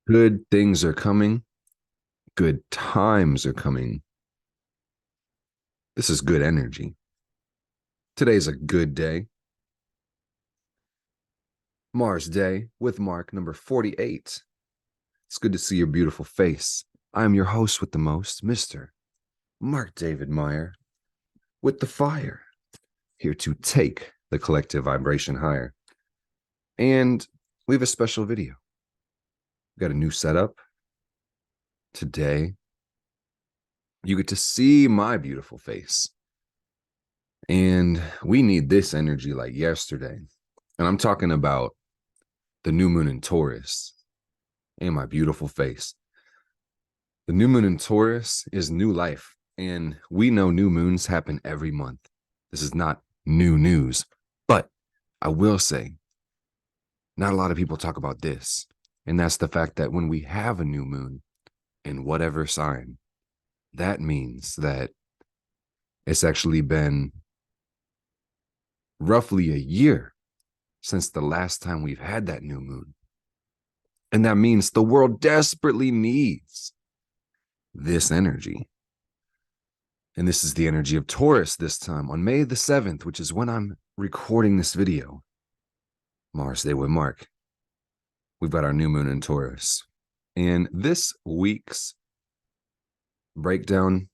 Good things are coming. Good times are coming. This is good energy. Today's a good day. Mars Day with Mark, number 48. It's good to see your beautiful face. I am your host with the most, Mr. Mark David Meyer, with the fire, here to take the collective vibration higher. And we have a special video. We got a new setup. Today, you get to see my beautiful face. And we need this energy like yesterday. And I'm talking about the new moon in Taurus and my beautiful face. The new moon in Taurus is new life. And we know new moons happen every month. This is not new news. But I will say, not a lot of people talk about this. And that's the fact that when we have a new moon in whatever sign, that means that it's actually been roughly a year since the last time we've had that new moon. And that means the world desperately needs this energy. And this is the energy of Taurus this time on May the 7th, which is when I'm recording this video. Mars Day with Mark. We've got our new moon in Taurus. And this week's breakdown,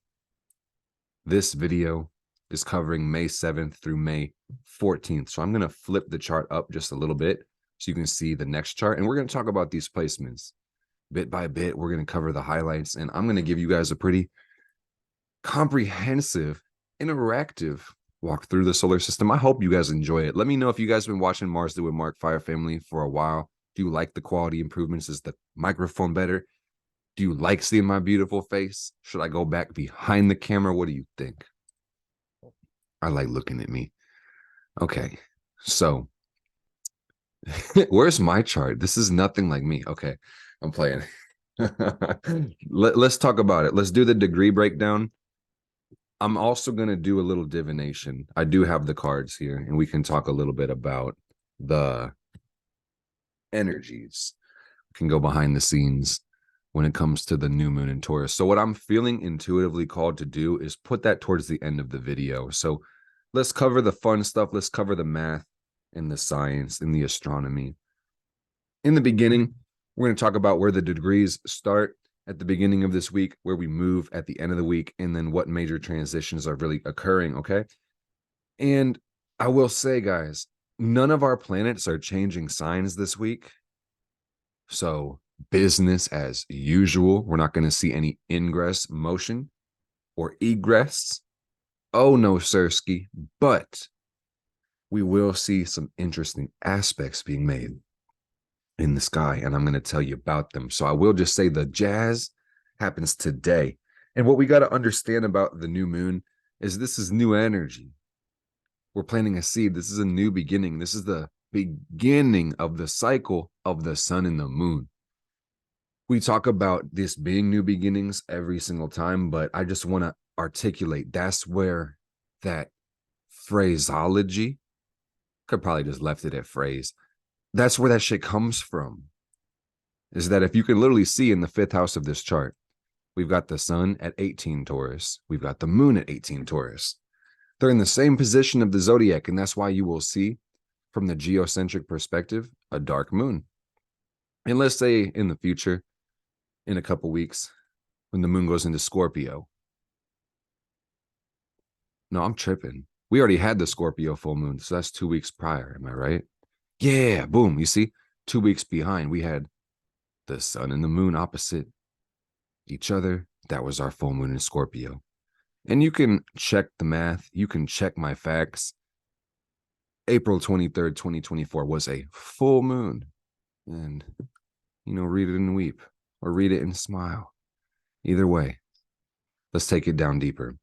this video is covering May 7th through May 14th. So I'm going to flip the chart up just a little bit so you can see the next chart. And we're going to talk about these placements bit by bit. We're going to cover the highlights, and I'm going to give you guys a pretty comprehensive, interactive walk through the solar system. I hope you guys enjoy it. Let me know if you guys have been watching Mars Day with Mark Fire Family for a while. Do you like the quality improvements? Is the microphone better? Do you like seeing my beautiful face? Should I go back behind the camera? What do you think? I like looking at me. Okay, so where's my chart? This is nothing like me. Okay, I'm playing. Let's talk about it. Let's do the degree breakdown. I'm also going to do a little divination. I do have the cards here, and we can talk a little bit about the energies. We can go behind the scenes when it comes to the new moon in Taurus. So what I'm feeling intuitively called to do is put that towards the end of the video. So let's cover the fun stuff. Let's cover the math and the science and the astronomy. In the beginning, we're going to talk about where the degrees start at the beginning of this week, where we move at the end of the week, and then what major transitions are really occurring, okay? And I will say, guys, none of our planets are changing signs this week. So business as usual. We're not going to see any ingress motion or egress. Oh, no, Sirski. But we will see some interesting aspects being made in the sky, and I'm going to tell you about them. So I will just say the jazz happens today. And what we got to understand about the new moon is this is new energy. We're planting a seed. This is a new beginning. This is the beginning of the cycle of the sun and the moon. We talk about this being new beginnings every single time, but I just want to articulate that's where that phraseology, could probably just left it at phrase, that's where that shit comes from. Is that if you can literally see in the fifth house of this chart, we've got the sun at 18 Taurus. We've got the moon at 18 Taurus. They're in the same position of the zodiac, and that's why you will see, from the geocentric perspective, a dark moon. And let's say in the future, in a couple weeks, when the moon goes into Scorpio. No, I'm tripping. We already had the Scorpio full moon, so that's 2 weeks prior. Am I right? Yeah, boom. You see, 2 weeks behind, we had the sun and the moon opposite each other. That was our full moon in Scorpio. And you can check the math. You can check my facts. April 23rd, 2024 was a full moon. And, read it and weep, or read it and smile. Either way, let's take it down deeper.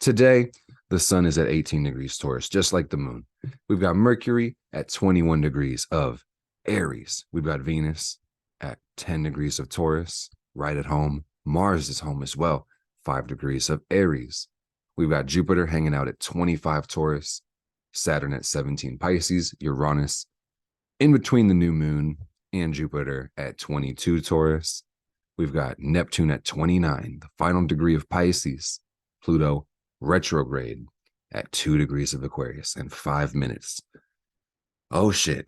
Today, the sun is at 18 degrees Taurus, just like the moon. We've got Mercury at 21 degrees of Aries. We've got Venus at 10 degrees of Taurus, right at home. Mars is home as well, 5 degrees of Aries. We've got Jupiter hanging out at 25 Taurus, Saturn at 17 Pisces, Uranus in between the new moon and Jupiter at 22 Taurus. We've got Neptune at 29, the final degree of Pisces. Pluto retrograde at 2 degrees of Aquarius in 5 minutes. Oh, shit.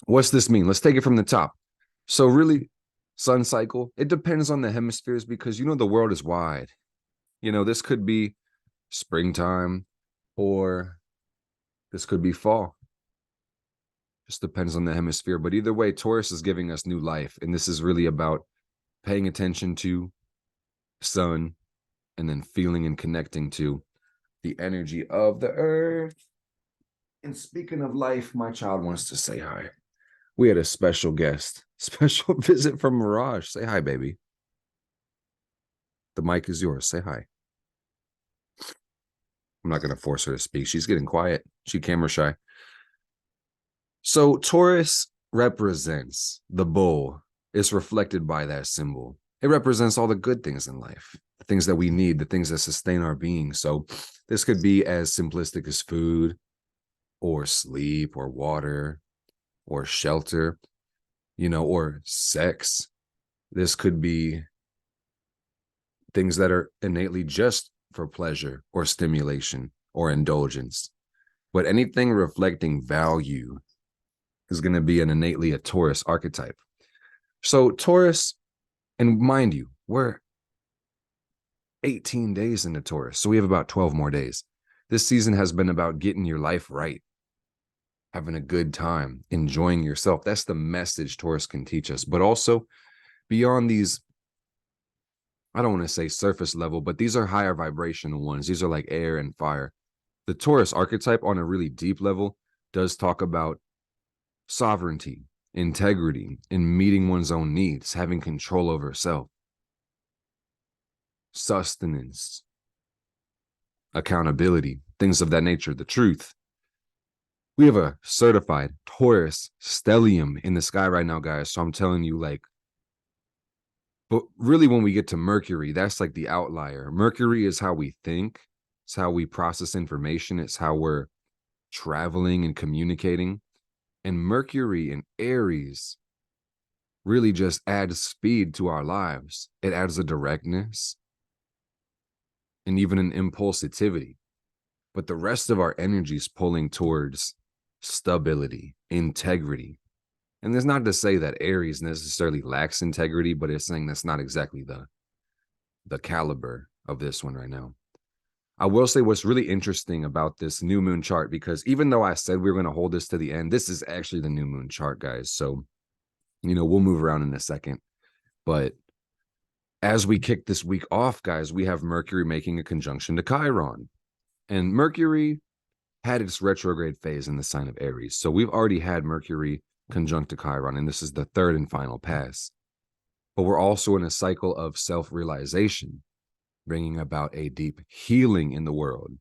What's this mean? Let's take it from the top. So really, sun cycle, it depends on the hemispheres because, the world is wide. This could be springtime or this could be fall. Just depends on the hemisphere. But either way, Taurus is giving us new life. And this is really about paying attention to sun and then feeling and connecting to the energy of the earth. And speaking of life, my child wants to say hi. We had a special guest, special visit from Mirage. Say hi, baby. The mic is yours. Say hi. I'm not going to force her to speak. She's getting quiet. She's camera shy. So Taurus represents the bull. It's reflected by that symbol. It represents all the good things in life, the things that we need, the things that sustain our being. So this could be as simplistic as food or sleep or water or shelter, or sex. This could be things that are innately just for pleasure or stimulation or indulgence. But anything reflecting value is going to be an innately a Taurus archetype. So Taurus, and mind you, we're 18 days into Taurus, so we have about 12 more days. This season has been about getting your life right, having a good time, enjoying yourself. That's the message Taurus can teach us. But also beyond these, I don't want to say surface level, but these are higher vibrational ones. These are like air and fire. The Taurus archetype on a really deep level does talk about sovereignty, integrity, in meeting one's own needs, having control over self, sustenance, accountability, things of that nature, the truth. We have a certified Taurus stellium in the sky right now, guys. So I'm telling you, but really when we get to Mercury, that's like the outlier. Mercury is how we think. It's how we process information. It's how we're traveling and communicating. And Mercury in Aries really just adds speed to our lives. It adds a directness and even an impulsivity. But the rest of our energy is pulling towards stability, integrity. And that's not to say that Aries necessarily lacks integrity, but it's saying that's not exactly the caliber of this one right now. I will say what's really interesting about this new moon chart, because even though I said we were going to hold this to the end, this is actually the new moon chart, guys. So, we'll move around in a second. But as we kick this week off, guys, we have Mercury making a conjunction to Chiron. And Mercury had its retrograde phase in the sign of Aries. So we've already had Mercury conjunct to Chiron, and this is the third and final pass. But we're also in a cycle of self-realization, bringing about a deep healing in the world.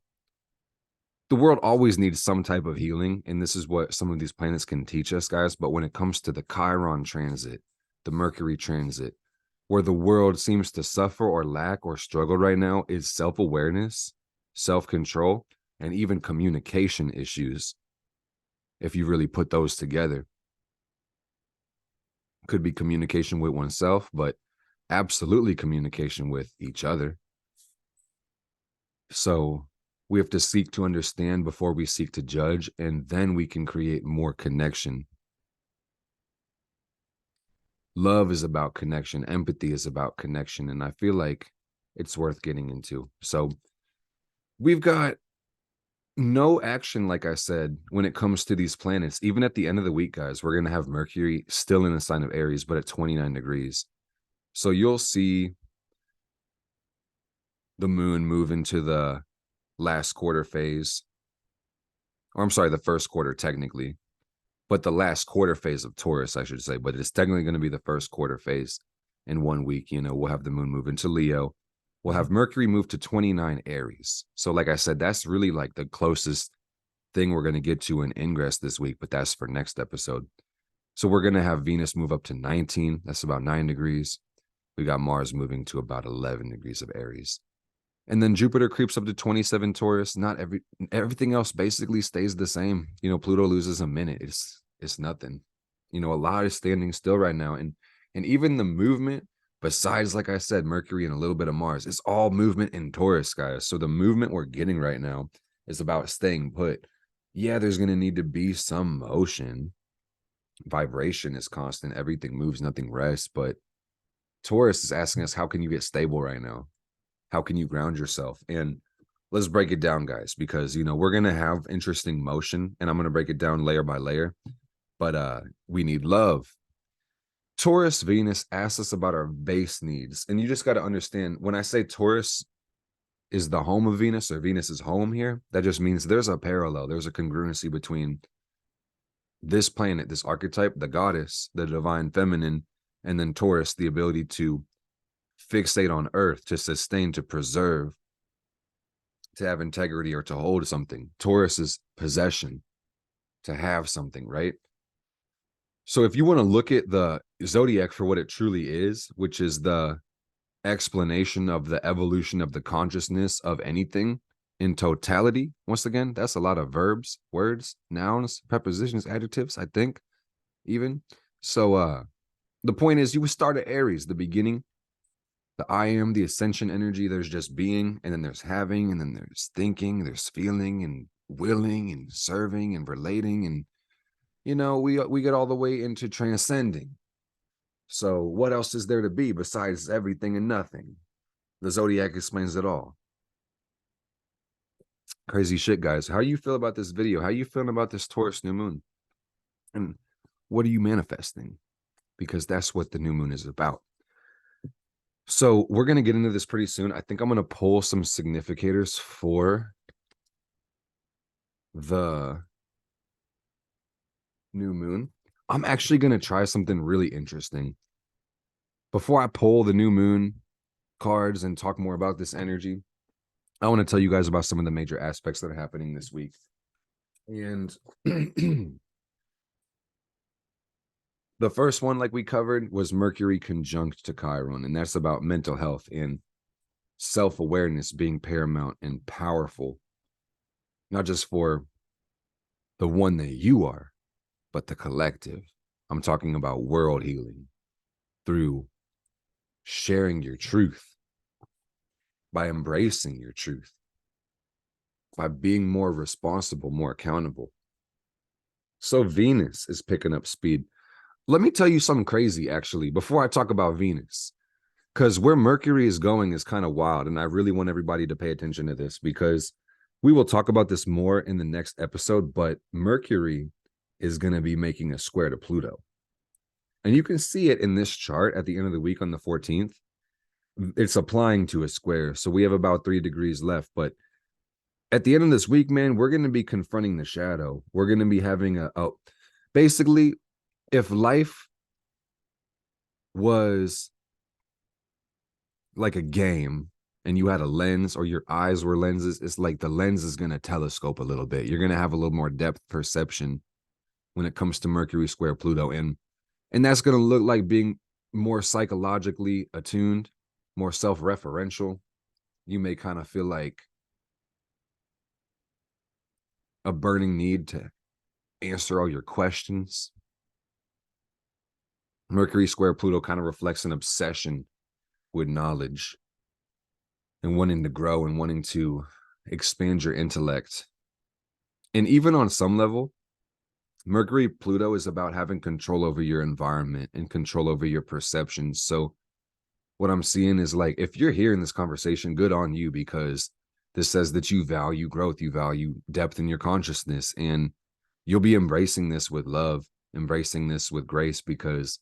The world always needs some type of healing, and this is what some of these planets can teach us, guys. But when it comes to the Chiron transit, the Mercury transit, where the world seems to suffer or lack or struggle right now is self-awareness, self-control, and even communication issues. If you really put those together, could be communication with oneself, but absolutely communication with each other. So we have to seek to understand before we seek to judge, and then we can create more connection. Love is about connection. Empathy is about connection. And I feel like it's worth getting into. So we've got no action, like I said, when it comes to these planets. Even at the end of the week, guys, we're going to have Mercury still in the sign of Aries, but at 29 degrees. So you'll see the moon move into the last quarter phase. Or I'm sorry, the first quarter technically. But the last quarter phase of Taurus, I should say. But it's technically going to be the first quarter phase in 1 week. We'll have the moon move into Leo. We'll have Mercury move to 29 Aries. So like I said, that's really like the closest thing we're going to get to in ingress this week, but that's for next episode. So we're going to have Venus move up to 19. That's about 9 degrees. We got Mars moving to about 11 degrees of Aries. And then Jupiter creeps up to 27 Taurus. Everything else basically stays the same. Pluto loses a minute. It's nothing. A lot is standing still right now. And even the movement, besides, like I said, Mercury and a little bit of Mars, it's all movement in Taurus, guys. So the movement we're getting right now is about staying put. Yeah, there's going to need to be some motion. Vibration is constant. Everything moves, nothing rests. But Taurus is asking us, how can you get stable right now? How can you ground yourself? And let's break it down, guys, because, we're going to have interesting motion, and I'm going to break it down layer by layer. But we need love. Taurus Venus asks us about our base needs. And you just got to understand, when I say Taurus is the home of Venus, or Venus is home here, that just means there's a parallel. There's a congruency between this planet, this archetype, the goddess, the divine feminine, and then Taurus, the ability to fixate on earth, to sustain, to preserve, to have integrity, or to hold something. Taurus is possession, to have something, right? So if you want to look at the zodiac for what it truly is, which is the explanation of the evolution of the consciousness of anything in totality, once again, that's a lot of verbs, words, nouns, prepositions, adjectives, I think, even. So the point is, you would start at Aries, the beginning, the I am, the ascension energy. There's just being, and then there's having, and then there's thinking, there's feeling, and willing, and serving, and relating, and we get all the way into transcending. So what else is there to be besides everything and nothing? The zodiac explains it all. Crazy shit, guys. How you feel about this video? How you feeling about this Taurus new moon? And what are you manifesting? Because that's what the new moon is about. So we're going to get into this pretty soon. I think I'm going to pull some significators for the new moon. I'm actually going to try something really interesting. Before I pull the new moon cards and talk more about this energy, I want to tell you guys about some of the major aspects that are happening this week. And the first one, like we covered, was Mercury conjunct to Chiron, and that's about mental health and self-awareness being paramount and powerful, not just for the one that you are, but the collective. I'm talking about world healing through sharing your truth, by embracing your truth, by being more responsible, more accountable. So Venus is picking up speed. Let me tell you something crazy, actually, before I talk about Venus, because where Mercury is going is kind of wild. And I really want everybody to pay attention to this, because we will talk about this more in the next episode. But Mercury is going to be making a square to Pluto. And you can see it in this chart at the end of the week on the 14th. It's applying to a square. So we have about 3 degrees left. But at the end of this week, man, we're going to be confronting the shadow. We're going to be having basically, if life was like a game and you had a lens, or your eyes were lenses, it's like the lens is going to telescope a little bit. You're going to have a little more depth perception when it comes to Mercury square Pluto. And that's going to look like being more psychologically attuned, more self-referential. You may kind of feel like a burning need to answer all your questions. Mercury square Pluto kind of reflects an obsession with knowledge and wanting to grow and wanting to expand your intellect. And even on some level, Mercury Pluto is about having control over your environment and control over your perceptions. So what I'm seeing is, like, if you're here in this conversation, good on you, because this says that you value growth, you value depth in your consciousness, and you'll be embracing this with love, embracing this with grace. Because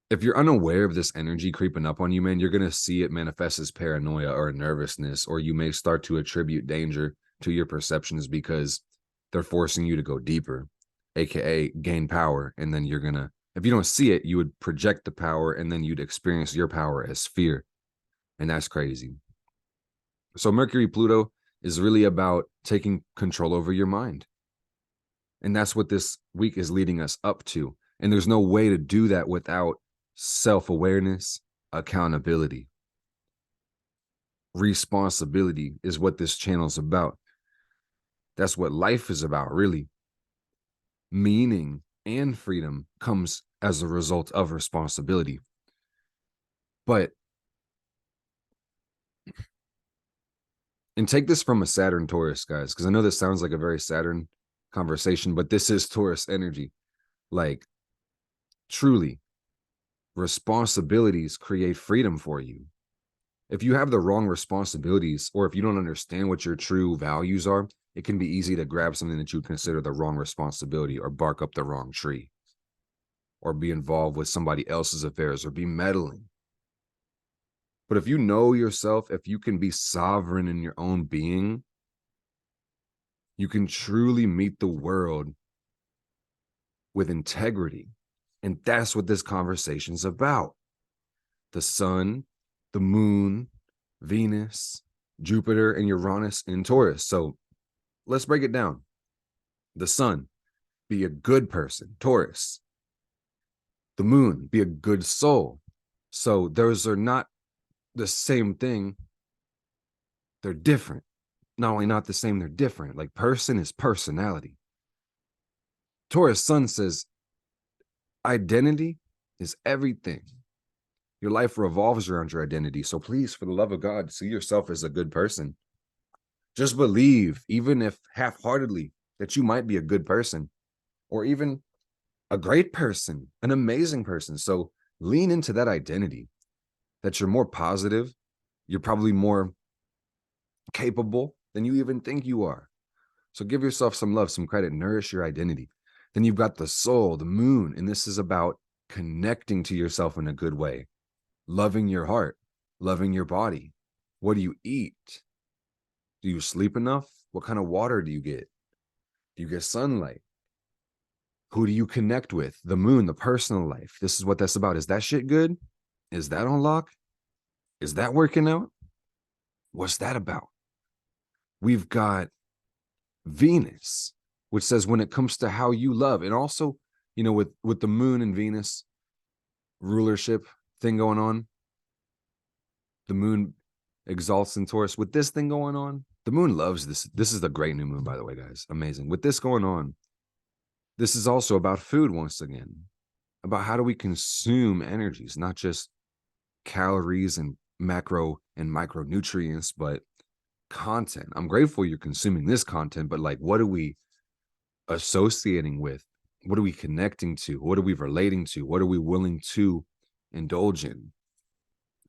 if you're unaware of this energy creeping up on you, man, you're going to see it manifest as paranoia or nervousness, or you may start to attribute danger to your perceptions because they're forcing you to go deeper, aka gain power. And then you're going to, if you don't see it, you would project the power, and then you'd experience your power as fear. And that's crazy. So Mercury Pluto is really about taking control over your mind. And that's what this week is leading us up to. And there's no way to do that without self-awareness, accountability. Responsibility is what this channel is about. That's what life is about, really. Meaning and freedom comes as a result of responsibility. But, and take this from a Saturn Taurus, guys, because I know this sounds like a very Saturn conversation, but this is Taurus energy. Like, truly, responsibilities create freedom for you. If you have the wrong responsibilities, or if you don't understand what your true values are, it can be easy to grab something that you consider the wrong responsibility, or bark up the wrong tree, or be involved with somebody else's affairs, or be meddling. But if you know yourself, if you can be sovereign in your own being, you can truly meet the world with integrity. And that's what this conversation's about. The sun, the moon, Venus, Jupiter, and Uranus in Taurus. So let's break it down. The sun, be a good person, Taurus. The moon, be a good soul. So those are not the same thing. They're different. Not only not the same, they're different. Like, person is personality. Taurus sun says identity is everything. Your life revolves around your identity. So please, for the love of God, see yourself as a good person. Just believe, even if half-heartedly, that you might be a good person, or even a great person, an amazing person. So lean into that identity, that you're more positive, you're probably more capable than you even think you are. So give yourself some love, some credit, nourish your identity. Then you've got the soul, the moon, and this is about connecting to yourself in a good way, loving your heart, loving your body. What do you eat? Do you sleep enough? What kind of water do you get? Do you get sunlight? Who do you connect with? The moon, the personal life. This is what that's about. Is that shit good? Is that on lock? Is that working out? What's that about? We've got Venus, which says when it comes to how you love, and also, you know, with the moon and Venus rulership thing going on, the moon exalts in Taurus. With this thing going on, the moon loves this. This is the great new moon, by the way, guys. Amazing. With this going on, this is also about food once again, about how do we consume energies, not just calories and macro and micronutrients, but content. I'm grateful you're consuming this content, but like, what are we associating with? What are we connecting to? What are we relating to? What are we willing to indulge in?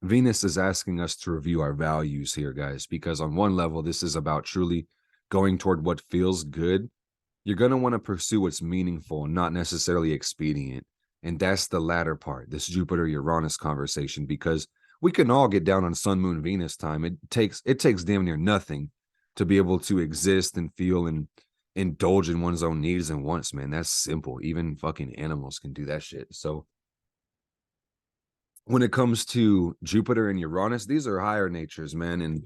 Venus is asking us to review our values here, guys, because on one level, this is about truly going toward what feels good. You're going to want to pursue what's meaningful, not necessarily expedient. And that's the latter part, this Jupiter-Uranus conversation, because we can all get down on sun, moon, Venus time. It takes damn near nothing to be able to exist and feel and indulge in one's own needs and wants, man. That's simple. Even fucking animals can do that shit. So when it comes to Jupiter and Uranus, these are higher natures, man. And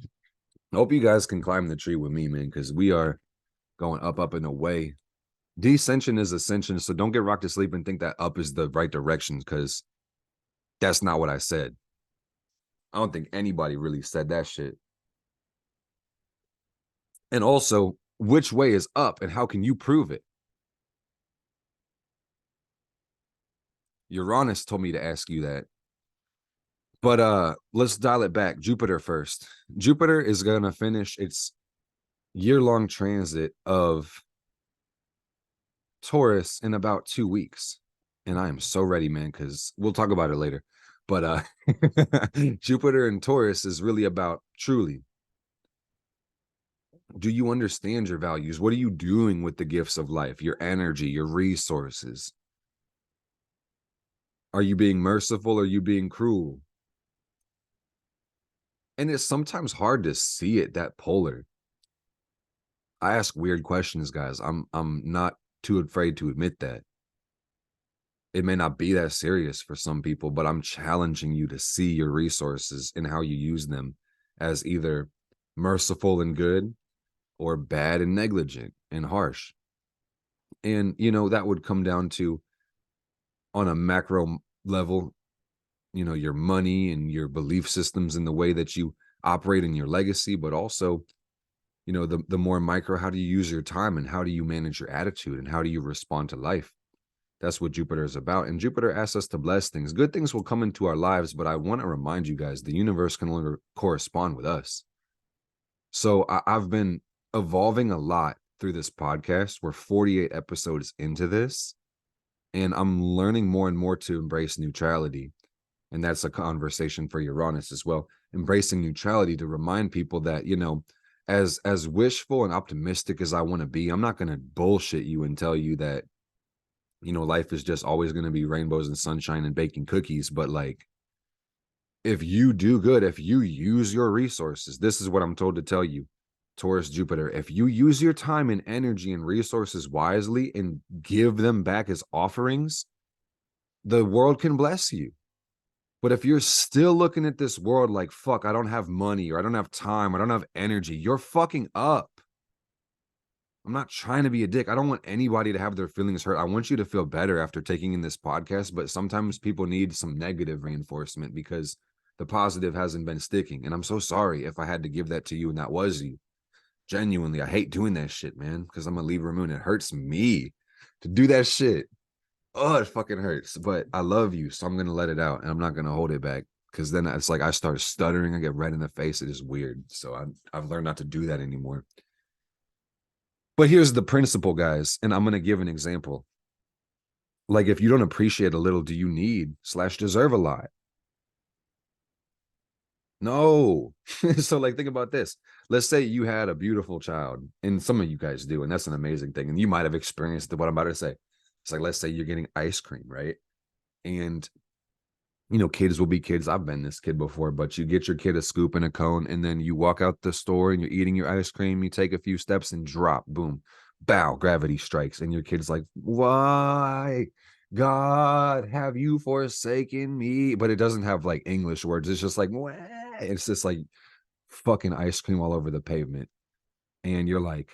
I hope you guys can climb the tree with me, man, because we are going up, up, and away. Descension is ascension, so don't get rocked to sleep and think that up is the right direction, because that's not what I said. I don't think anybody really said that shit. And also, which way is up and how can you prove it? Uranus told me to ask you that. But let's dial it back. Jupiter first. Jupiter is going to finish its year-long transit of Taurus in about 2 weeks. And I am so ready, man, because we'll talk about it later. But Jupiter and Taurus is really about truly, do you understand your values? What are you doing with the gifts of life, your energy, your resources? Are you being merciful? Or are you being cruel? And it's sometimes hard to see it that polar. I ask weird questions, guys. I'm not too afraid to admit that. It may not be that serious for some people, but I'm challenging you to see your resources and how you use them as either merciful and good or bad and negligent and harsh. And, you know, that would come down to, on a macro level, you know, your money and your belief systems and the way that you operate in your legacy, but also, you know, the more micro, how do you use your time and how do you manage your attitude and how do you respond to life? That's what Jupiter is about. And Jupiter asks us to bless things. Good things will come into our lives, but I want to remind you guys, the universe can only correspond with us. So I've been evolving a lot through this podcast. We're 48 episodes into this, and I'm learning more and more to embrace neutrality. And that's a conversation for Uranus as well. Embracing neutrality to remind people that, you know, as wishful and optimistic as I want to be, I'm not going to bullshit you and tell you that, you know, life is just always going to be rainbows and sunshine and baking cookies. But like, if you do good, if you use your resources, this is what I'm told to tell you, Taurus, Jupiter, if you use your time and energy and resources wisely and give them back as offerings, the world can bless you. But if you're still looking at this world like, fuck, I don't have money, or I don't have time, or I don't have energy, you're fucking up. I'm not trying to be a dick. I don't want anybody to have their feelings hurt. I want you to feel better after taking in this podcast, but sometimes people need some negative reinforcement because the positive hasn't been sticking. And I'm so sorry if I had to give that to you and that was you. Genuinely, I hate doing that shit, man, because I'm a Libra moon. It hurts me to do that shit. Oh, it fucking hurts. But I love you, so I'm gonna let it out, and I'm not gonna hold it back, because then it's like I start stuttering, I get red in the face. It is weird. So I've learned not to do that anymore. But here's the principle, guys, and I'm gonna give an example. Like, if you don't appreciate a little, do you need / deserve a lot? No. So like, think about this. Let's say you had a beautiful child, and some of you guys do, and that's an amazing thing. And you might have experienced what I'm about to say. It's like, let's say you're getting ice cream, right? And you know, kids will be kids. I've been this kid before, but you get your kid a scoop and a cone, and then you walk out the store and you're eating your ice cream. You take a few steps and drop, boom, bow, gravity strikes. And your kid's like, why? God, have you forsaken me? But it doesn't have like English words. It's just like, wah. It's just like fucking ice cream all over the pavement. And you're like,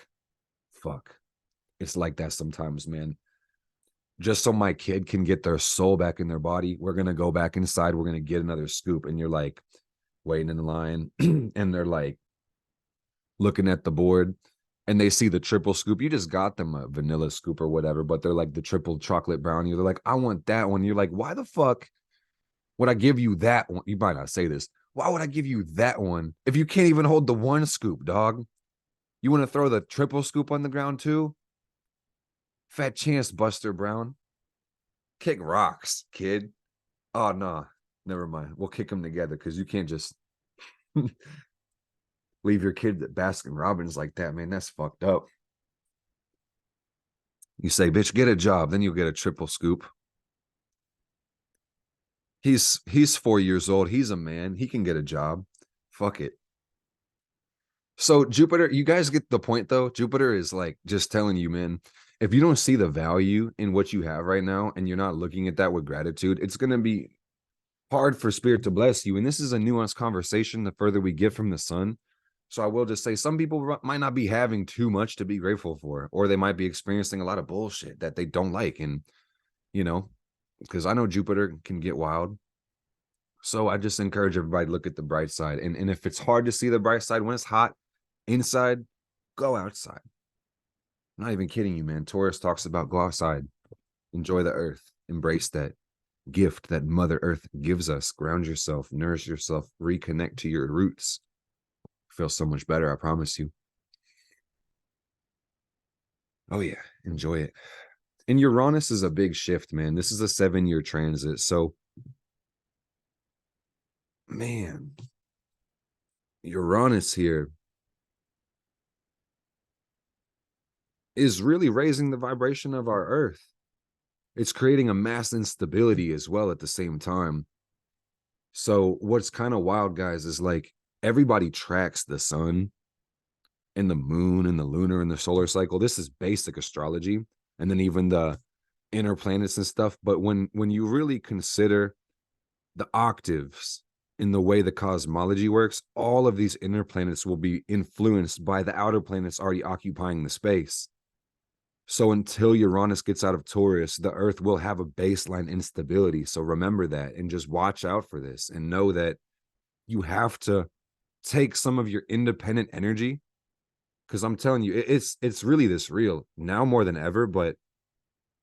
fuck. It's like that sometimes, man. Just so my kid can get their soul back in their body, we're going to go back inside. We're going to get another scoop. And you're like waiting in the line and they're like looking at the board and they see the triple scoop. You just got them a vanilla scoop or whatever, but they're like the triple chocolate brownie. They're like, I want that one. You're like, why the fuck would I give you that one? You might not say this. Why would I give you that one if you can't even hold the one scoop, dog? You want to throw the triple scoop on the ground too? Fat chance, Buster Brown. Kick rocks, kid. Oh, no, never mind. We'll kick them together because you can't just leave your kid at Baskin Robbins like that, man. That's fucked up. You say, bitch, get a job. Then you'll get a triple scoop. He's 4 years old. He's a man. He can get a job. Fuck it. So Jupiter, you guys get the point though. Jupiter is like just telling you, man, if you don't see the value in what you have right now and you're not looking at that with gratitude, it's going to be hard for spirit to bless you. And this is a nuanced conversation the further we get from the sun. So I will just say some people might not be having too much to be grateful for, or they might be experiencing a lot of bullshit that they don't like. And, you know, because I know Jupiter can get wild. So I just encourage everybody to look at the bright side. And if it's hard to see the bright side when it's hot inside, go outside. I'm not even kidding you, man. Taurus talks about go outside, enjoy the earth, embrace that gift that Mother Earth gives us. Ground yourself, nourish yourself, reconnect to your roots. Feel so much better, I promise you. Oh yeah, enjoy it. And Uranus is a big shift, man. This is a 7-year transit. So, man, Uranus here is really raising the vibration of our Earth. It's creating a mass instability as well at the same time. So what's kind of wild, guys, is like everybody tracks the sun and the moon and the lunar and the solar cycle. This is basic astrology, and then even the inner planets and stuff. But when you really consider the octaves in the way the cosmology works, all of these inner planets will be influenced by the outer planets already occupying the space. So until Uranus gets out of Taurus, the Earth will have a baseline instability. So remember that and just watch out for this and know that you have to take some of your independent energy, because I'm telling you, it's really this real now more than ever. But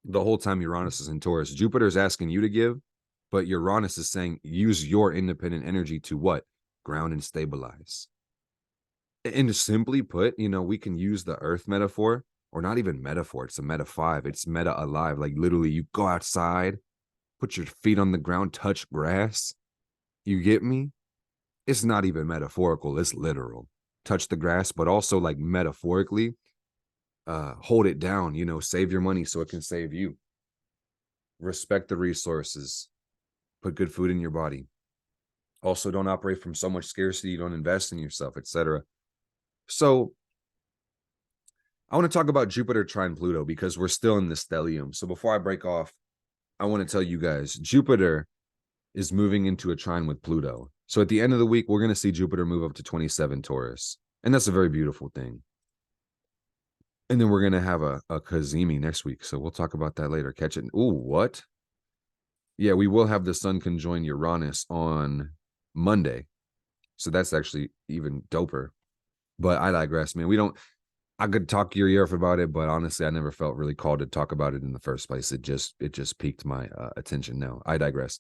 the whole time Uranus is in Taurus. Jupiter is asking you to give, but Uranus is saying use your independent energy to what? Ground and stabilize. And simply put, we can use the earth metaphor, or not even metaphor. It's a meta 5. It's meta alive. Like literally, you go outside, put your feet on the ground, touch grass. You get me? It's not even metaphorical. It's literal. Touch the grass, but also like metaphorically, hold it down, save your money so it can save you. Respect the resources, put good food in your body. Also, don't operate from so much scarcity, you don't invest in yourself, etc. So I want to talk about Jupiter trine Pluto because we're still in the stellium. So before I break off, I want to tell you guys, Jupiter is moving into a trine with Pluto. So at the end of the week, we're going to see Jupiter move up to 27 Taurus. And that's a very beautiful thing. And then we're going to have a Kazemi next week. So we'll talk about that later. Catch it. Ooh, what? Yeah, we will have the sun conjoin Uranus on Monday. So that's actually even doper. But I digress, man. I could talk your ear off about it, but honestly, I never felt really called to talk about it in the first place. It just piqued my attention. No, I digress.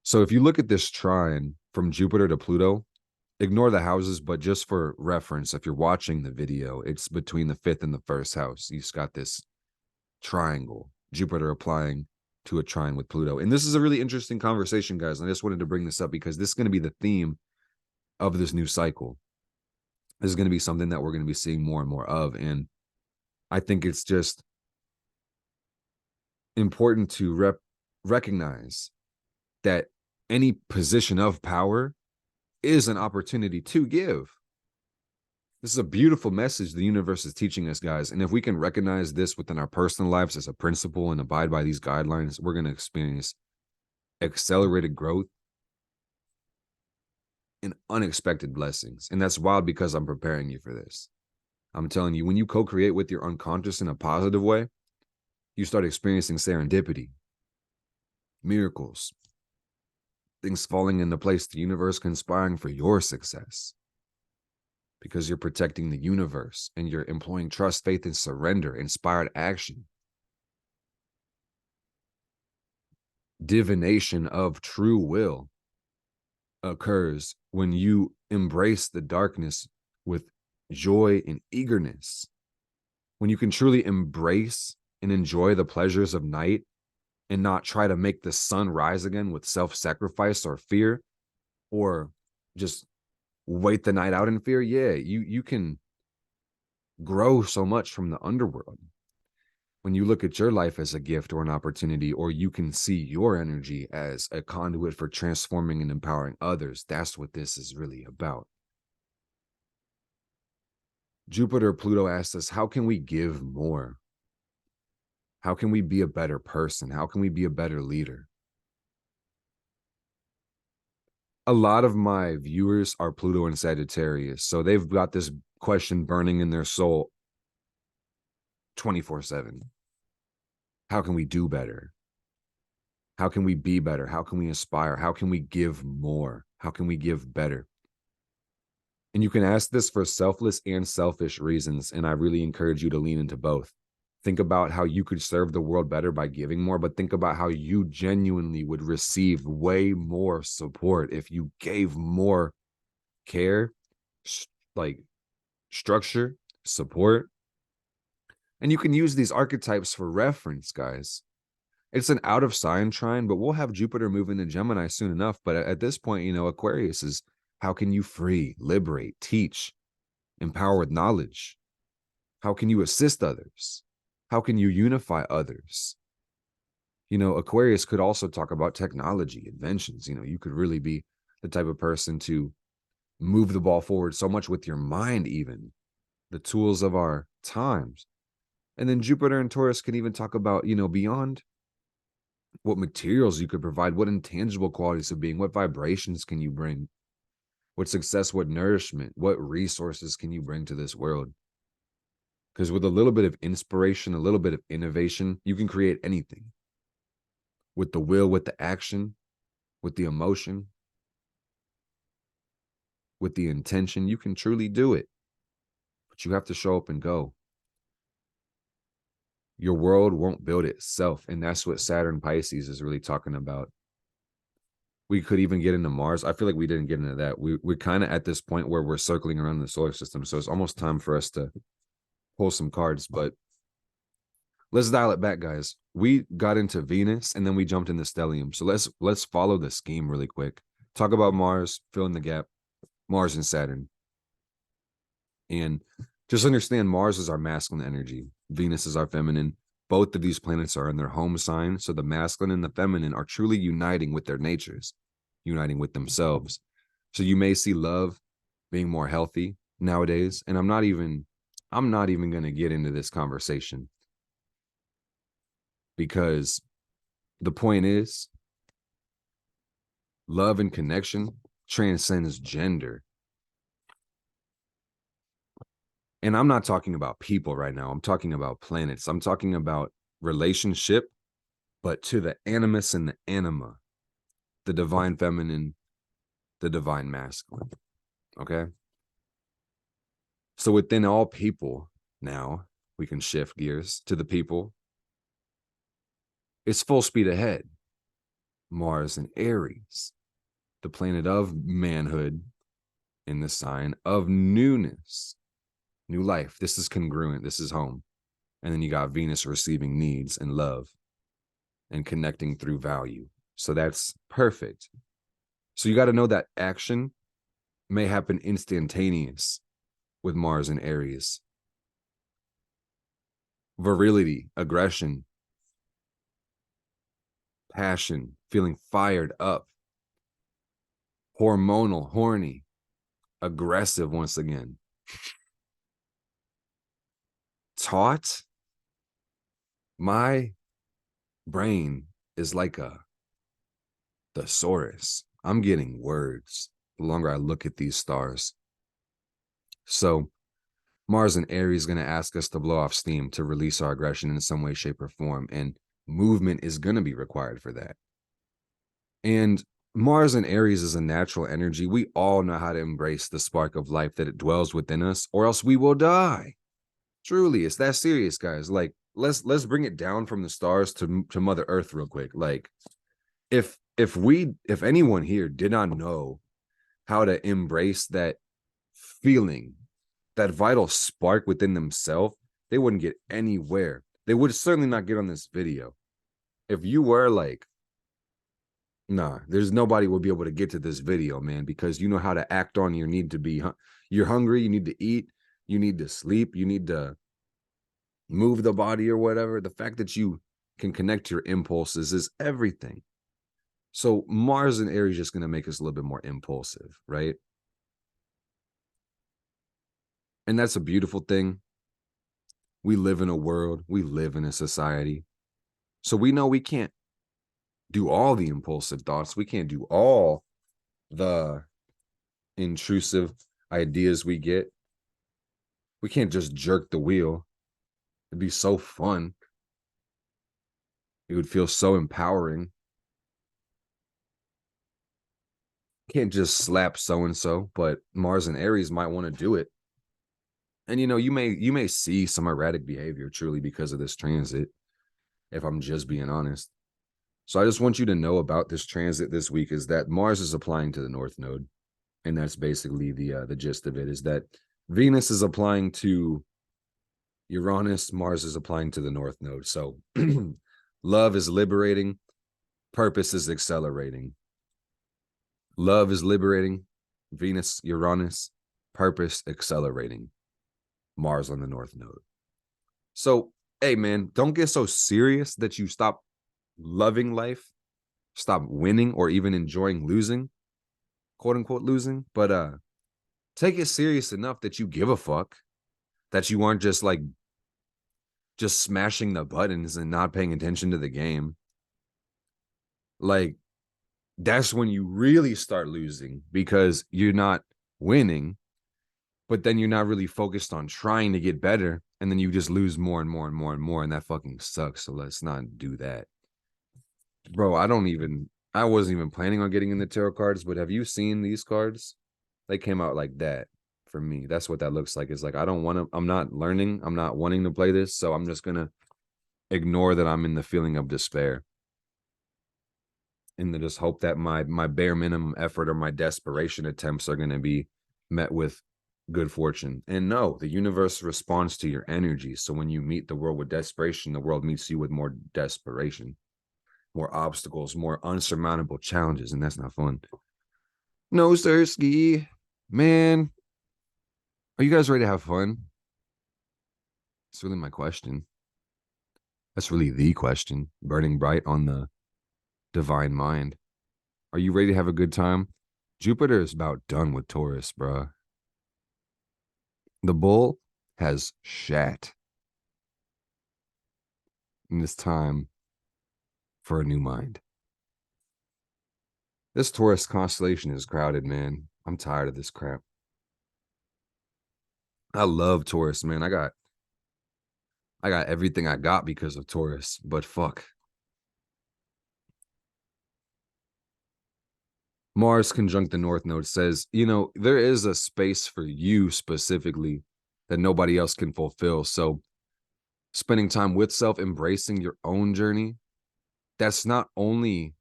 So if you look at this trine from Jupiter to Pluto, ignore the houses, but just for reference, if you're watching the video, it's between the 5th and the 1st house. You've got this triangle, Jupiter applying to a trine with Pluto. And this is a really interesting conversation, guys. And I just wanted to bring this up because this is going to be the theme of this new cycle. This is going to be something that we're going to be seeing more and more of. And I think it's just important to recognize that any position of power is an opportunity to give. This is a beautiful message the universe is teaching us, guys. And if we can recognize this within our personal lives as a principle and abide by these guidelines, we're going to experience accelerated growth and unexpected blessings. And that's wild because I'm preparing you for this. I'm telling you, when you co-create with your unconscious in a positive way, you start experiencing serendipity, miracles, things falling into place, the universe conspiring for your success because you're protecting the universe and you're employing trust, faith, and surrender, inspired action. Divination of true will occurs when you embrace the darkness with joy and eagerness. When you can truly embrace and enjoy the pleasures of night and not try to make the sun rise again with self-sacrifice or fear, or just wait the night out in fear, yeah, you can grow so much from the underworld. When you look at your life as a gift or an opportunity, or you can see your energy as a conduit for transforming and empowering others, that's what this is really about. Jupiter Pluto asks us, how can we give more? How can we be a better person? How can we be a better leader? A lot of my viewers are Pluto and Sagittarius, so they've got this question burning in their soul 24/7. How can we do better? How can we be better? How can we inspire? How can we give more? How can we give better? And you can ask this for selfless and selfish reasons, and I really encourage you to lean into both. Think about how you could serve the world better by giving more, but think about how you genuinely would receive way more support if you gave more care, like structure, support. And you can use these archetypes for reference, guys. It's an out of sign trine, but we'll have Jupiter move into Gemini soon enough. But at this point, Aquarius is how can you free, liberate, teach, empower with knowledge? How can you assist others? How can you unify others? Aquarius could also talk about technology, inventions. You could really be the type of person to move the ball forward so much with your mind, even the tools of our times. And then Jupiter and Taurus can even talk about, beyond what materials you could provide, what intangible qualities of being, what vibrations can you bring, what success, what nourishment, what resources can you bring to this world? Because with a little bit of inspiration, a little bit of innovation, you can create anything. With the will, with the action, with the emotion, with the intention, you can truly do it. But you have to show up and go. Your world won't build itself. And that's what Saturn Pisces is really talking about. We could even get into Mars. I feel like we didn't get into that. We're kind of at this point where we're circling around the solar system. So it's almost time for us to pull some cards. But let's dial it back, guys. We got into Venus and then we jumped into stellium. So let's follow the scheme really quick. Talk about Mars, fill in the gap, Mars and Saturn. And just understand Mars is our masculine energy. Venus is our feminine. Both of these planets are in their home sign. So the masculine and the feminine are truly uniting with their natures, uniting with themselves. So you may see love being more healthy nowadays. And I'm not even going to get into this conversation, because the point is love and connection transcends gender. And I'm not talking about people right now. I'm talking about planets. I'm talking about relationship, but to the animus and the anima, the divine feminine, the divine masculine. Okay. So within all people, now we can shift gears to the people. It's full speed ahead. Mars and Aries, the planet of manhood in the sign of newness. New life. This is congruent. This is home. And then you got Venus receiving needs and love and connecting through value. So that's perfect. So you got to know that action may happen instantaneous with Mars and Aries. Virility, aggression, passion, feeling fired up, hormonal, horny, aggressive once again. Taught, my brain is like a thesaurus. I'm getting words the longer I look at these stars. So Mars and Aries is going to ask us to blow off steam, to release our aggression in some way, shape, or form. And movement is going to be required for that. And Mars and Aries is a natural energy. We all know how to embrace the spark of life that it dwells within us, or else we will die. Truly, it's that serious, guys. Like, let's bring it down from the stars to Mother Earth real quick. Like, if anyone here did not know how to embrace that feeling, that vital spark within themselves, they wouldn't get anywhere. They would certainly not get on this video. If you were like, nah, there's nobody will be able to get to this video, man, because you know how to act on your need to be. You're hungry, you need to eat, you need to sleep, you need to move the body or whatever. The fact that you can connect to your impulses is everything. So Mars and Aries is just going to make us a little bit more impulsive, right? And that's a beautiful thing. We live in a world, we live in a society. So we know we can't do all the impulsive thoughts. We can't do all the intrusive ideas we get. We can't just jerk the wheel. It'd be so fun. It would feel so empowering. Can't just slap so-and-so, but Mars and Aries might want to do it. And you know, you may see some erratic behavior truly because of this transit, if I'm just being honest. So I just want you to know about this transit this week is that Mars is applying to the North Node. And that's basically the gist of it, is that Venus is applying to Uranus, Mars is applying to the North Node. So love is liberating, purpose is accelerating. Love is liberating, Venus, Uranus, purpose accelerating, Mars on the North Node. So, hey, man, don't get so serious that you stop loving life, stop winning, or even enjoying losing, quote unquote losing. But take it serious enough that you give a fuck, that you aren't just like just smashing the buttons and not paying attention to the game. Like, that's when you really start losing, because you're not winning, but then you're not really focused on trying to get better. And then you just lose more and more and more and more. And that fucking sucks. So let's not do that. Bro, I wasn't even planning on getting in the tarot cards, but have you seen these cards? They came out like that for me. That's what that looks like. It's like, I'm not learning. I'm not wanting to play this. So I'm just going to ignore that I'm in the feeling of despair, and to just hope that my bare minimum effort or my desperation attempts are going to be met with good fortune. And no, the universe responds to your energy. So when you meet the world with desperation, the world meets you with more desperation, more obstacles, more unsurmountable challenges, and that's not fun. No, Sirski. Man, are you guys ready to have fun? That's really my question. That's really the question, burning bright on the divine mind. Are you ready to have a good time? Jupiter is about done with Taurus, bruh. The bull has shat. And it's time for a new mind. This Taurus constellation is crowded, man. I'm tired of this crap. I love Taurus, man. I got everything I got because of Taurus, but fuck. Mars conjunct the North Node says, there is a space for you specifically that nobody else can fulfill. So spending time with self, embracing your own journey, that's not only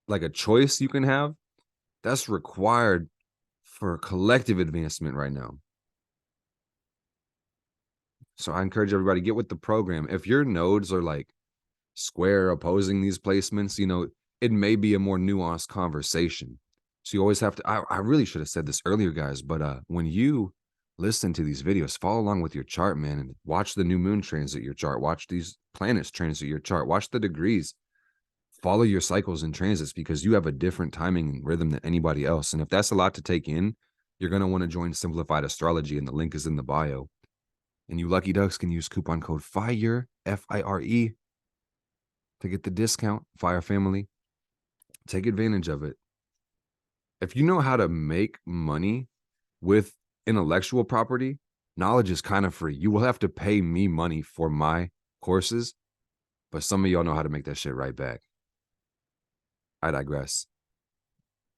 like a choice you can have, that's required for collective advancement right now. So I encourage everybody, get with the program. If your nodes are like square opposing these placements, it may be a more nuanced conversation. So you always have to, I really should have said this earlier, guys, but when you listen to these videos, follow along with your chart, man, and watch the new moon transit your chart, watch these planets transit your chart, watch the degrees, follow your cycles and transits, because you have a different timing and rhythm than anybody else. And if that's a lot to take in, you're going to want to join Simplified Astrology, and the link is in the bio. And you lucky ducks can use coupon code FIRE, FIRE, to get the discount. Fire Family. Take advantage of it. If you know how to make money with intellectual property, knowledge is kind of free. You will have to pay me money for my courses, but some of y'all know how to make that shit right back. I digress.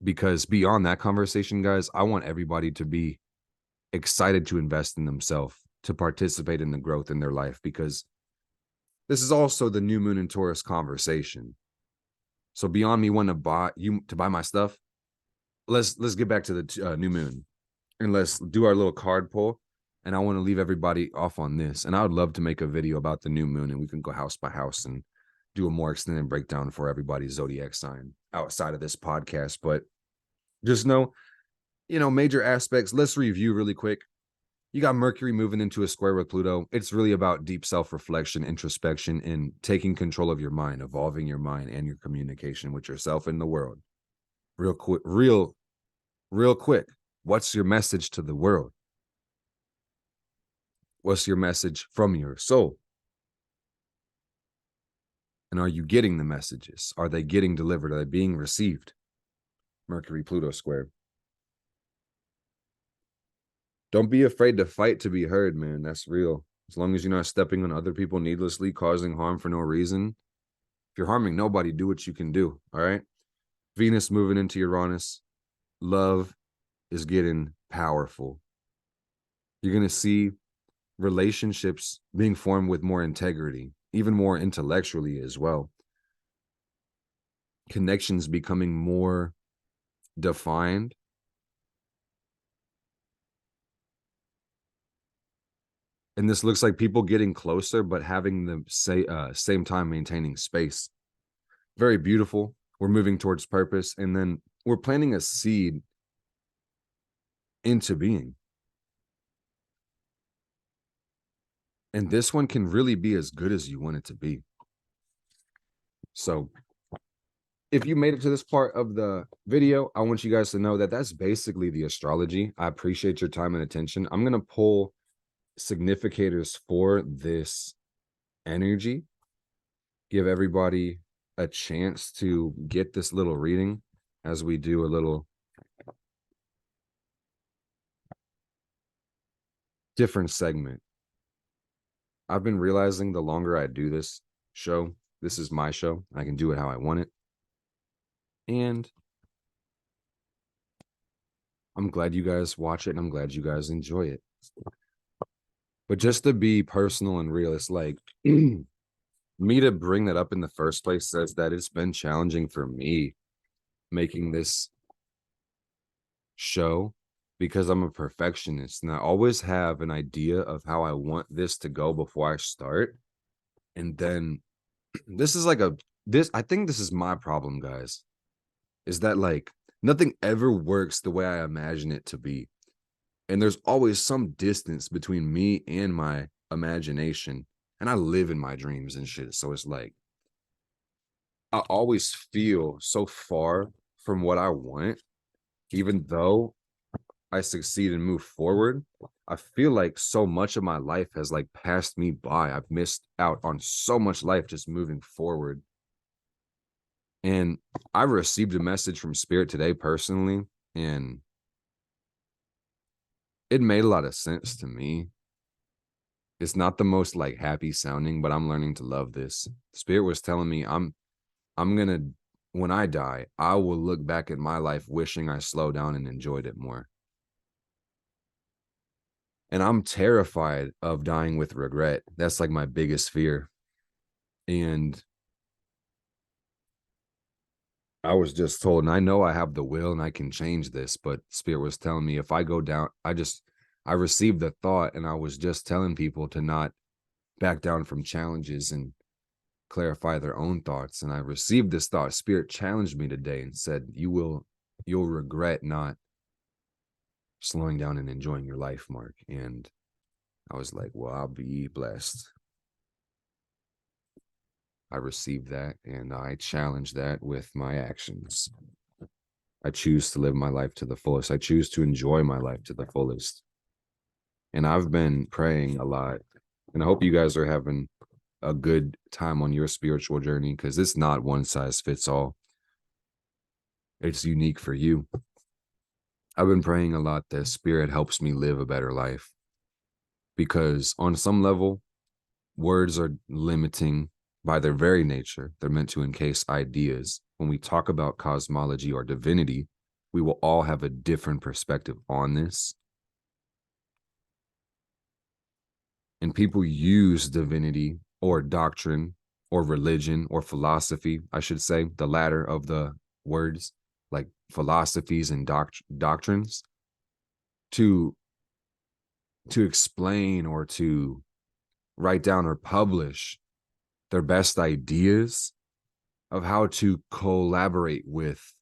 Because beyond that conversation, guys, I want everybody to be excited to invest in themselves, to participate in the growth in their life, because this is also the new moon in Taurus conversation. So beyond me wanting to buy my stuff, let's get back to the new moon, and let's do our little card pull. And I want to leave everybody off on this. And I would love to make a video about the new moon, and we can go house by house and do a more extended breakdown for everybody's zodiac sign outside of this podcast. But just know, major aspects. Let's review really quick. You got Mercury moving into a square with Pluto. It's really about deep self-reflection, introspection, and taking control of your mind, evolving your mind and your communication with yourself and the world. Real quick. What's your message to the world? What's your message from your soul? And are you getting the messages? Are they getting delivered? Are they being received? Mercury, Pluto square. Don't be afraid to fight to be heard, man. That's real. As long as you're not stepping on other people needlessly, causing harm for no reason. If you're harming nobody, do what you can do, all right? Venus moving into Uranus. Love is getting powerful. You're going to see relationships being formed with more integrity, even more intellectually as well. Connections becoming more defined. And this looks like people getting closer, but having the same time maintaining space. Very beautiful. We're moving towards purpose. And then we're planting a seed into being. And this one can really be as good as you want it to be. So if you made it to this part of the video, I want you guys to know that that's basically the astrology. I appreciate your time and attention. I'm going to pull significators for this energy, give everybody a chance to get this little reading as we do a little different segment. I've been realizing the longer I do this show, this is my show. I can do it how I want it. And I'm glad you guys watch it, and I'm glad you guys enjoy it. But just to be personal and real, it's like me to bring that up in the first place says that it's been challenging for me making this show because I'm a perfectionist and I always have an idea of how I want this to go before I start. And then this is like I think this is my problem, guys, is that like nothing ever works the way I imagine it to be. And there's always some distance between me and my imagination. And I live in my dreams and shit. So it's like I always feel so far from what I want, even though I succeed and move forward. I feel like so much of my life has like passed me by. I've missed out on so much life just moving forward. And I received a message from Spirit today personally, and it made a lot of sense to me. It's not the most like happy sounding, but I'm learning to love this. Spirit was telling me I'm gonna, when I die, I will look back at my life wishing I slowed down and enjoyed it more. And I'm terrified of dying with regret. That's like my biggest fear. And I was just told, and I know I have the will and I can change this, but Spirit was telling me if I go down, I received the thought and I was just telling people to not back down from challenges and clarify their own thoughts. And I received this thought. Spirit challenged me today and said, you'll regret not slowing down and enjoying your life, Mark. And I was like, well, I'll be blessed. I received that and I challenge that with my actions. I choose to live my life to the fullest. I choose to enjoy my life to the fullest. And I've been praying a lot. And I hope you guys are having a good time on your spiritual journey, because it's not one size fits all. It's unique for you. I've been praying a lot that Spirit helps me live a better life, because on some level, words are limiting by their very nature. They're meant to encase ideas. When we talk about cosmology or divinity, we will all have a different perspective on this. And people use divinity or doctrine or religion or philosophy, I should say, the latter of the words, like philosophies and doctrines, to explain or to write down or publish their best ideas of how to collaborate with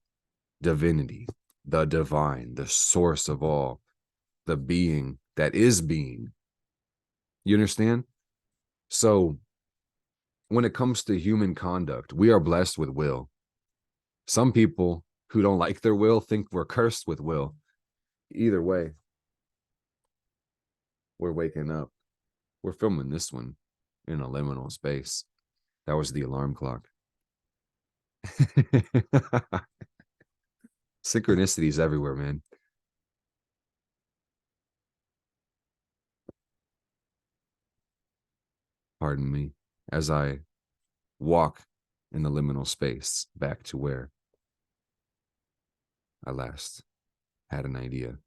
divinity, the divine, the source of all, the being that is being. You understand? So when it comes to human conduct, we are blessed with will. Some people who don't like their will think we're cursed with will. Either way, we're waking up. We're filming this one in a liminal space. That was the alarm clock. Synchronicities everywhere, man. Pardon me, as I walk in the liminal space back to where I last had an idea.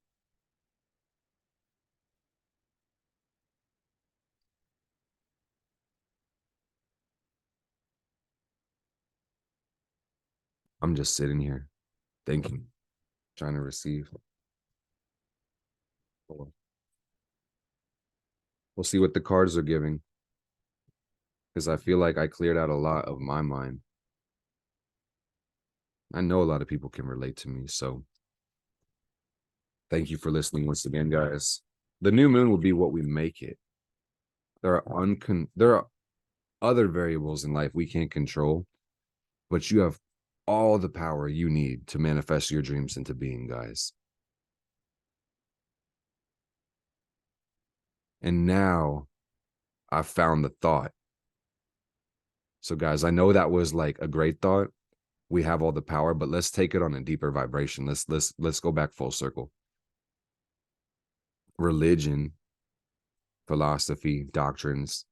I'm just sitting here thinking, trying to receive. We'll see what the cards are giving, because I feel like I cleared out a lot of my mind. I know a lot of people can relate to me, so thank you for listening once again, guys. The new moon will be what we make it. There are other variables in life we can't control, but you have all the power you need to manifest your dreams into being, guys. And now I've found the thought. So, guys, I know that was like a great thought. We have all the power, but let's take it on a deeper vibration. Let's go back full circle. Religion, philosophy, doctrines,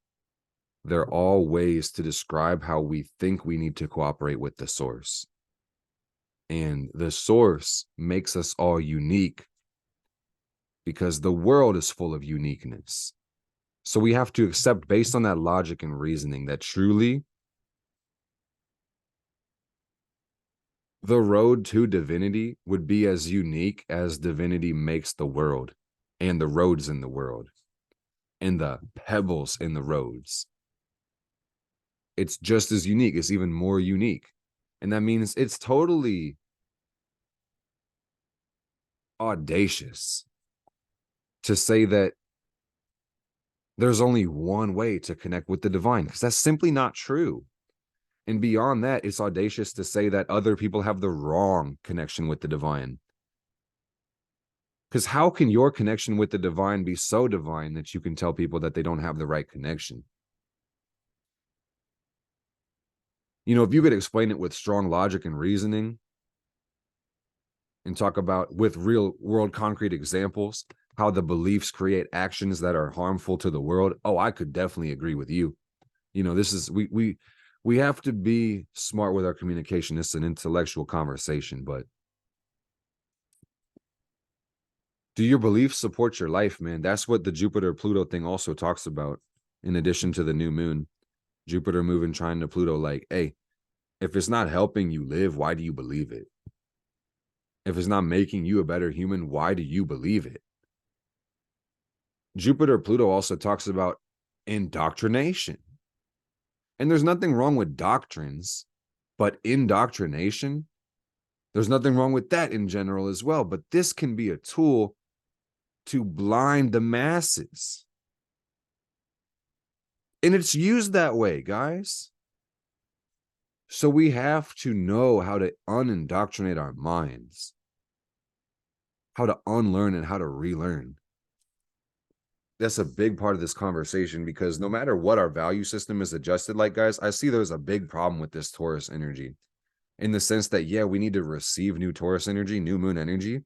they're all ways to describe how we think we need to cooperate with the source. And the source makes us all unique because the world is full of uniqueness. So we have to accept, based on that logic and reasoning, that truly the road to divinity would be as unique as divinity makes the world and the roads in the world and the pebbles in the roads. It's just as unique. It's even more unique. And that means it's totally audacious to say that there's only one way to connect with the divine, because that's simply not true. And beyond that, it's audacious to say that other people have the wrong connection with the divine. Because how can your connection with the divine be so divine that you can tell people that they don't have the right connection? You know, if you could explain it with strong logic and reasoning and talk about with real world concrete examples, how the beliefs create actions that are harmful to the world, oh, I could definitely agree with you. You know, this is, we have to be smart with our communication. It's an intellectual conversation, but do your beliefs support your life, man? That's what the Jupiter Pluto thing also talks about, in addition to the new moon. Jupiter moving trying to Pluto, like, hey, if it's not helping you live, why do you believe it? If it's not making you a better human, why do you believe it? Jupiter Pluto also talks about indoctrination. And there's nothing wrong with doctrines, but indoctrination, there's nothing wrong with that in general as well. But this can be a tool to blind the masses. And it's used that way, guys. So we have to know how to unindoctrinate our minds, how to unlearn and how to relearn. That's a big part of this conversation, because no matter what our value system is adjusted like, guys, I see there's a big problem with this Taurus energy, in the sense that, yeah, we need to receive new Taurus energy, new moon energy.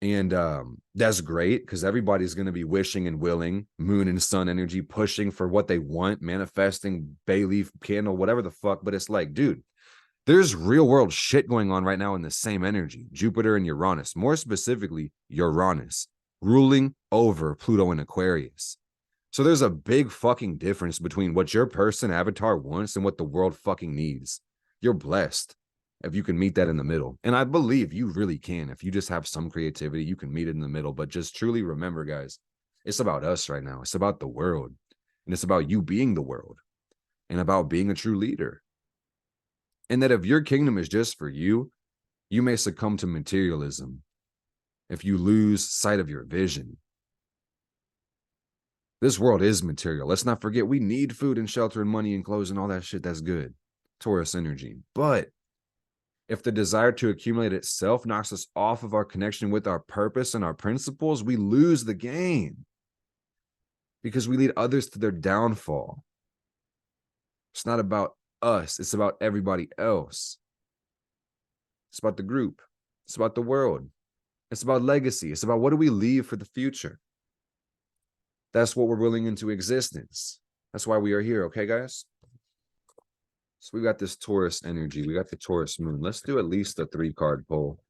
And that's great, because everybody's going to be wishing and willing, moon and sun energy, pushing for what they want, manifesting, bay leaf candle, whatever the fuck. But it's like, dude, there's real world shit going on right now in the same energy. Jupiter and Uranus, more specifically Uranus, ruling over Pluto and Aquarius. So there's a big fucking difference between what your person avatar wants and what the world fucking needs. You're blessed if you can meet that in the middle. And I believe you really can. If you just have some creativity, you can meet it in the middle. But just truly remember, guys, it's about us right now. It's about the world. And it's about you being the world, and about being a true leader. And that if your kingdom is just for you, you may succumb to materialism if you lose sight of your vision. This world is material. Let's not forget, we need food and shelter and money and clothes and all that shit. That's good. Taurus energy. But if the desire to accumulate itself knocks us off of our connection with our purpose and our principles, we lose the game, because we lead others to their downfall. It's not about us. It's about everybody else. It's about the group. It's about the world. It's about legacy. It's about, what do we leave for the future? That's what we're willing into existence. That's why we are here. Okay, guys? So we got this Taurus energy. We got the Taurus moon. Let's do at least a 3-card pull.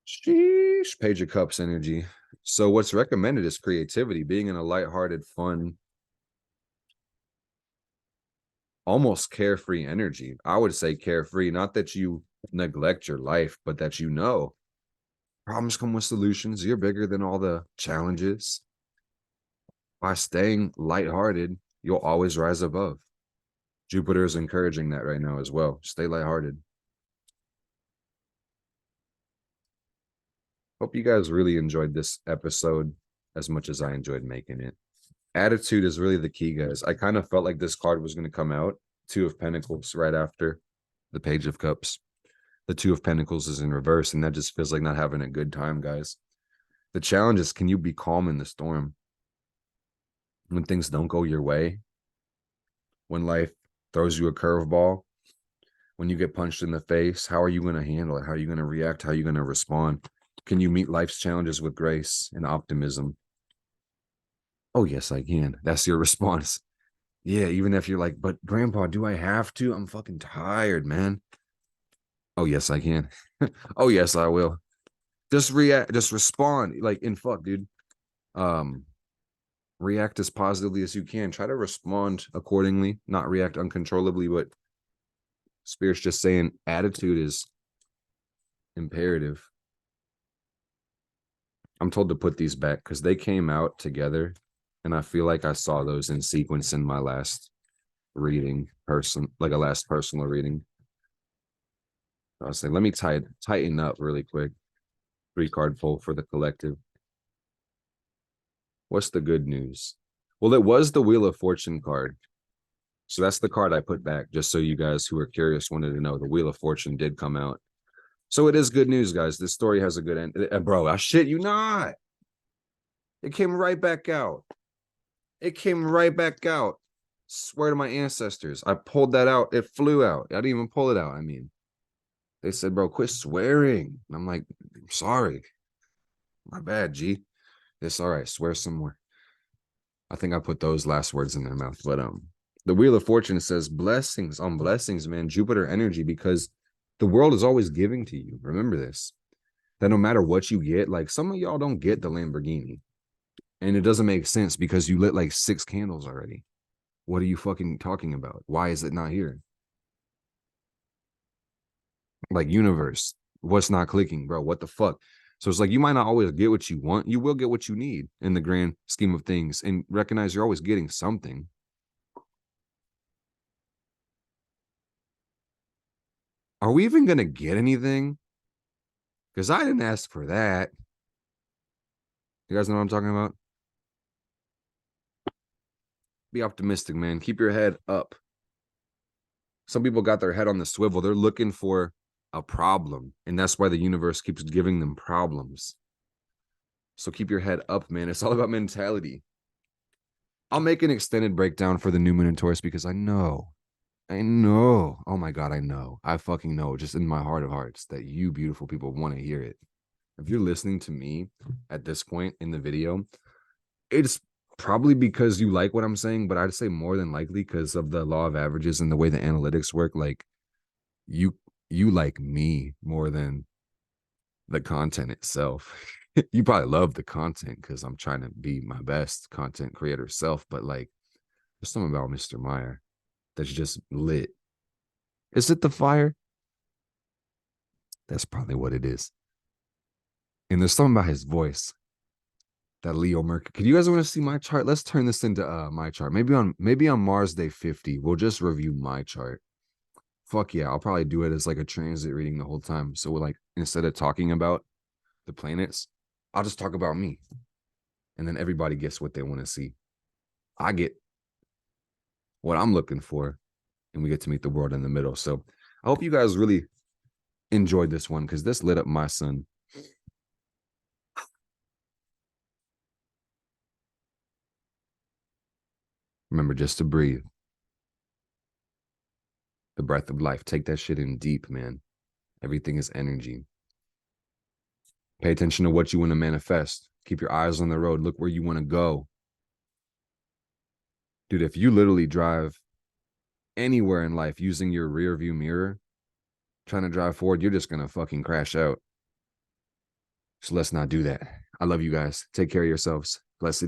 Sheesh. Page of Cups energy. So what's recommended is creativity, being in a lighthearted, fun, almost carefree energy. I would say carefree, not that you neglect your life, but that you know problems come with solutions. You're bigger than all the challenges. By staying lighthearted, you'll always rise above. Jupiter is encouraging that right now as well. Stay lighthearted. Hope you guys really enjoyed this episode as much as I enjoyed making it. Attitude is really the key, guys. I kind of felt like this card was going to come out. 2 of Pentacles right after the Page of Cups. The 2 of Pentacles is in reverse, and that just feels like not having a good time, guys. The challenge is, can you be calm in the storm? When things don't go your way, when life throws you a curveball, when you get punched in the face, how are you going to handle it? How are you going to react? How are you going to respond? Can you meet life's challenges with grace and optimism? Oh, yes, I can. That's your response. Yeah, even if you're like, but grandpa, do I have to? I'm fucking tired, man. Oh, yes, I can. Oh, yes, I will. Just react, just respond. Like, in fuck, dude. React as positively as you can. Try to respond accordingly, not react uncontrollably, but Spirit's just saying attitude is imperative. I'm told to put these back because they came out together, and I feel like I saw those in sequence in my last reading, like a last personal reading. I'll say, let me tighten up really quick. 3-card pull for the collective. What's the good news? Well, it was the Wheel of Fortune card. So that's the card I put back, just so you guys who are curious wanted to know. The Wheel of Fortune did come out. So it is good news, guys. This story has a good end. Bro, I shit you not. It came right back out. It came right back out. Swear to my ancestors. I pulled that out. It flew out. I didn't even pull it out. I mean, they said, bro, quit swearing. And I'm like, I'm sorry. My bad, G. It's all right. Swear some more. I think I put those last words in their mouth. But the Wheel of Fortune says blessings on blessings, man. Jupiter energy, because the world is always giving to you. Remember this. That no matter what you get, like some of y'all don't get the Lamborghini. And it doesn't make sense because you lit like 6 candles already. What are you fucking talking about? Why is it not here? Like, universe, what's not clicking, bro? What the fuck? So it's like you might not always get what you want. You will get what you need in the grand scheme of things, and recognize you're always getting something. Are we even going to get anything? Because I didn't ask for that. You guys know what I'm talking about? Be optimistic, man. Keep your head up. Some people got their head on the swivel. They're looking for a problem, and that's why the universe keeps giving them problems. So keep your head up, man. It's all about mentality. I'll make an extended breakdown for the new moon in Taurus because I know. Oh my God, I know. I fucking know, just in my heart of hearts, that you beautiful people want to hear it. If you're listening to me at this point in the video, it's probably because you like what I'm saying, but I'd say more than likely because of the law of averages and the way the analytics work. Like you like me more than the content itself. You probably love the content because I'm trying to be my best content creator self, but like there's something about Mr. Meyer that's just lit. Is it the fire? That's probably what it is. And there's something about his voice. That Leo Mercury. Could you guys want to see my chart? Let's turn this into my chart. Maybe on Mars Day 50, we'll just review my chart. Fuck yeah, I'll probably do it as like a transit reading the whole time. So we're like, instead of talking about the planets, I'll just talk about me. And then everybody gets what they want to see. I get what I'm looking for, and we get to meet the world in the middle. So I hope you guys really enjoyed this one because this lit up my sun. Remember just to breathe. The breath of life. Take that shit in deep, man. Everything is energy. Pay attention to what you want to manifest. Keep your eyes on the road. Look where you want to go. Dude, if you literally drive anywhere in life using your rear view mirror, trying to drive forward, you're just going to fucking crash out. So let's not do that. I love you guys. Take care of yourselves. Blessed be.